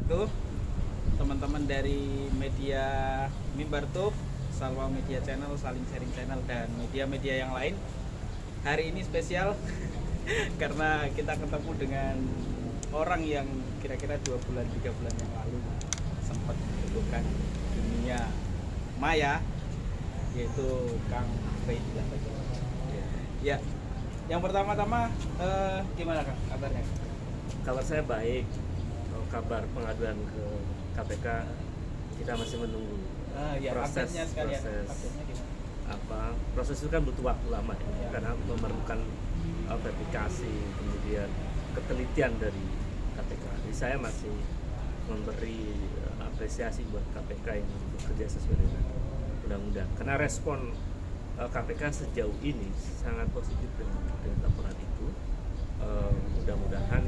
wabarakatuh. Teman-teman dari media Mimbartub, Salwa Media Channel, Saling Sharing Channel, dan media-media yang lain. Hari ini spesial karena kita ketemu dengan orang yang kira-kira 2 bulan 3 bulan yang lalu sempat membutuhkan dunia maya, yaitu Kang Freddy lah. Ya, yang pertama-tama gimana Kang kabarnya? Kabar saya baik. Kalau kabar pengaduan ke KPK kita masih menunggu Ya, proses update-nya sekalian. Update-nya gimana? proses itu kan butuh waktu lama ya, Ya. karena memerlukan verifikasi, kemudian ketelitian dari KPK. Jadi saya masih memberi apresiasi buat KPK yang bekerja sesuai dengan undang-undang, karena respon KPK sejauh ini sangat positif dengan laporan itu. Mudah-mudahan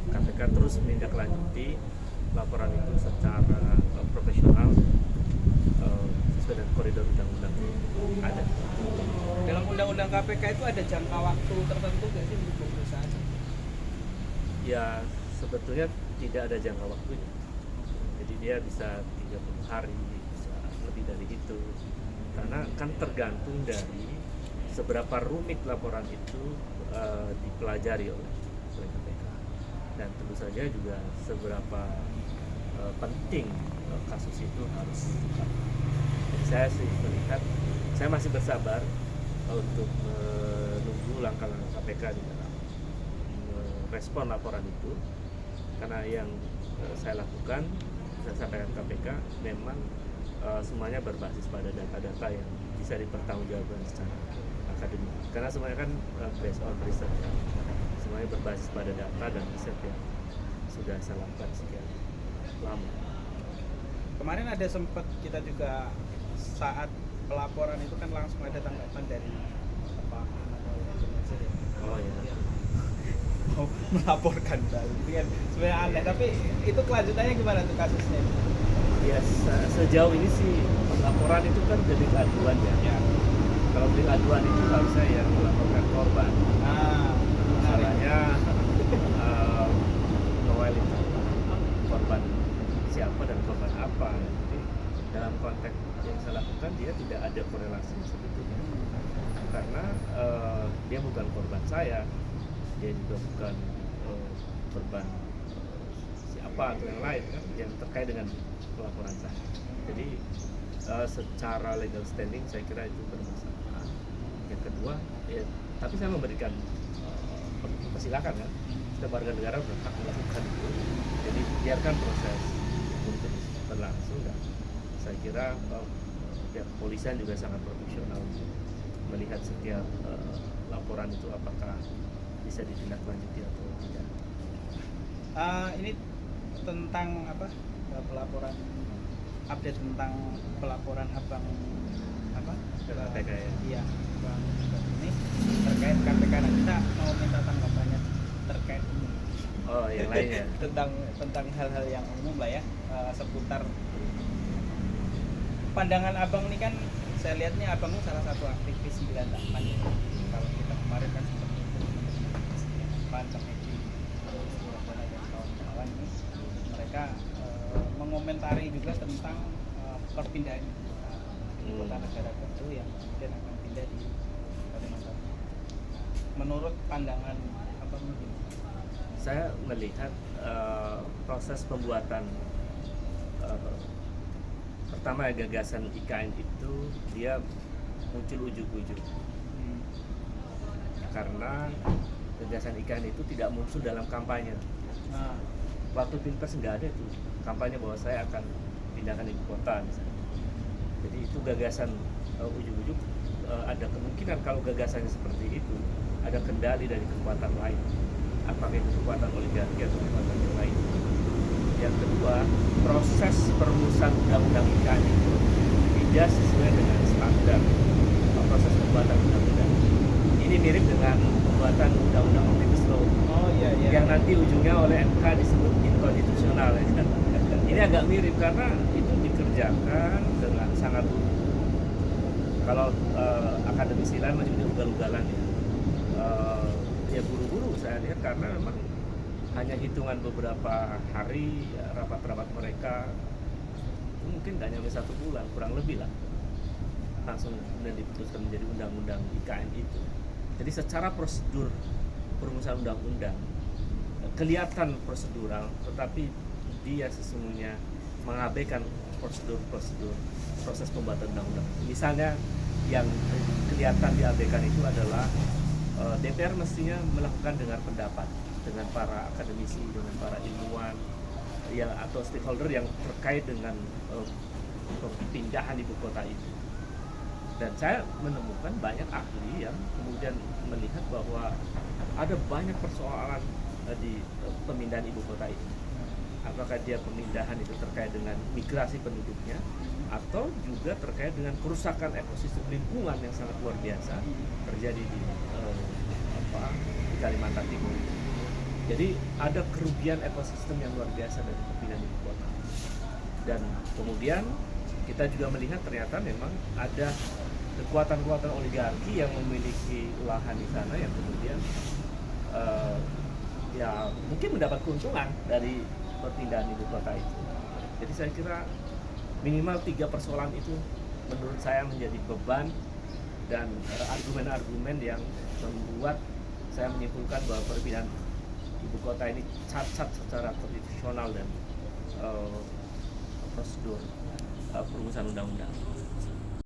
KPK terus menindaklanjuti laporan itu secara profesional, sesuai dengan koridor undang-undang yang ada. Dalam undang-undang KPK itu ada jangka waktu tertentu nggak sih untuk pemeriksaan? Ya, sebetulnya tidak ada jangka waktunya. Jadi dia bisa 30 hari, bisa lebih dari itu. Karena kan tergantung dari seberapa rumit laporan itu dipelajari oleh KPK. Dan tentu saja juga seberapa penting kasus itu harus diungkap. Jadi saya sih melihat, saya masih bersabar untuk menunggu langkah-langkah KPK di dalam merespon laporan itu, karena yang saya lakukan, saya sampaikan KPK, memang semuanya berbasis pada data-data yang bisa dipertanggungjawabkan secara akademik, karena semuanya kan based on research ya. Semuanya berbasis pada data dan riset yang sudah saya lakukan sekian lama. Kemarin ada sempat kita juga saat pelaporan itu kan langsung ada tanggapan dari Pak Ahmad Al-Nasir ya. Oh ya. Mau melaporkan balik. Itu kan sebenarnya aneh, tapi itu kelanjutannya gimana tuh kasusnya? Ya, sejauh ini sih laporan itu kan delik aduan ya. Ya. Kalau delik aduan itu harusnya yang melaporkan korban. Nah, Masalahnya Noel itu korban siapa dan korban apa. Jadi dalam konteks yang saya lakukan, dia tidak ada korelasi sebetulnya, karena dia bukan korban saya, dia juga bukan korban siapa atau yang lain kan, yang terkait dengan pelaporan saya. Jadi secara legal standing saya kira itu bermasalah. Yang kedua, ya, tapi saya memberikan persilakan kan, setiap warga negara berhak melakukan itu. Jadi biarkan proses untuk berlangsung, dan saya kira pihak kepolisian juga sangat profesional melihat setiap laporan itu apakah bisa ditindaklanjuti atau tidak. ini tentang apa? Pelaporan, update tentang pelaporan abang apa? KPK ya. Iya, abang ini terkait KPK. Nah, kita mau minta tanggapannya terkait umum. Oh, yang lainnya. tentang hal-hal yang umum lah ya, seputar pandangan abang nih kan. Saya lihatnya abang ini salah satu aktivis 98 ya. Kalau kita kemarin kan seperti itu, Pan Kemedi, Surabaya dan kawan-kawan ini, mereka mengomentari juga tentang perpindahan ibu kota negara baru yang kemudian akan pindah di Kalimantan. Menurut pandangan abang mungkin? Saya melihat proses pembuatan pertama gagasan IKN itu dia muncul ujuk-ujuk, karena gagasan IKN itu tidak muncul dalam kampanye. Nah, Waktu pilpres nggak ada itu kampanye bahwa saya akan pindahkan ibu kota misalnya. Jadi itu gagasan ujuk-ujuk. Ada kemungkinan kalau gagasannya seperti itu ada kendali dari kekuatan lain, apakah itu kekuatan oligarki atau kekuatan yang lain. Yang kedua, proses perumusan undang-undang IKN itu tidak sesuai dengan standar proses pembuatan undang-undang. Ini mirip dengan pembuatan undang-undang omnibus law, yang nanti ujungnya oleh MK disebut inkonstitusional. Ini agak mirip karena itu dikerjakan dengan sangat buru-buru. Kalau akademisi lain menyebutnya ugal-ugalan ya. Ya buru-buru saya lihat, karena memang hanya hitungan beberapa hari ya, rapat-rapat mereka itu mungkin nggak nyampe 1 bulan, kurang lebih lah, langsung kemudian diputuskan menjadi undang-undang IKN itu. Jadi secara prosedur perumusan undang-undang kelihatan prosedural, tetapi dia sesungguhnya mengabaikan prosedur-prosedur proses pembuatan undang-undang. Misalnya yang kelihatan diabaikan itu adalah DPR mestinya melakukan dengar pendapat dengan para akademisi, dengan para ilmuwan ya, atau stakeholder yang terkait dengan perpindahan ibu kota itu. Dan saya menemukan banyak ahli yang kemudian melihat bahwa ada banyak persoalan di pemindahan ibu kota ini. Apakah dia pemindahan itu terkait dengan migrasi penduduknya, atau juga terkait dengan kerusakan ekosistem lingkungan yang sangat luar biasa terjadi di Kalimantan Timur. Jadi ada kerugian ekosistem yang luar biasa dari perpindahan ibu kota. Dan kemudian kita juga melihat ternyata memang ada kekuatan-kekuatan oligarki yang memiliki lahan di sana yang kemudian ya mungkin mendapat keuntungan dari perpindahan ibu kota itu. Jadi saya kira minimal 3 persoalan itu menurut saya menjadi beban dan argumen-argumen yang membuat saya menyimpulkan bahwa perpindahan ibu kota ini cacat secara konstitusional dan prosedur perumusan undang-undang.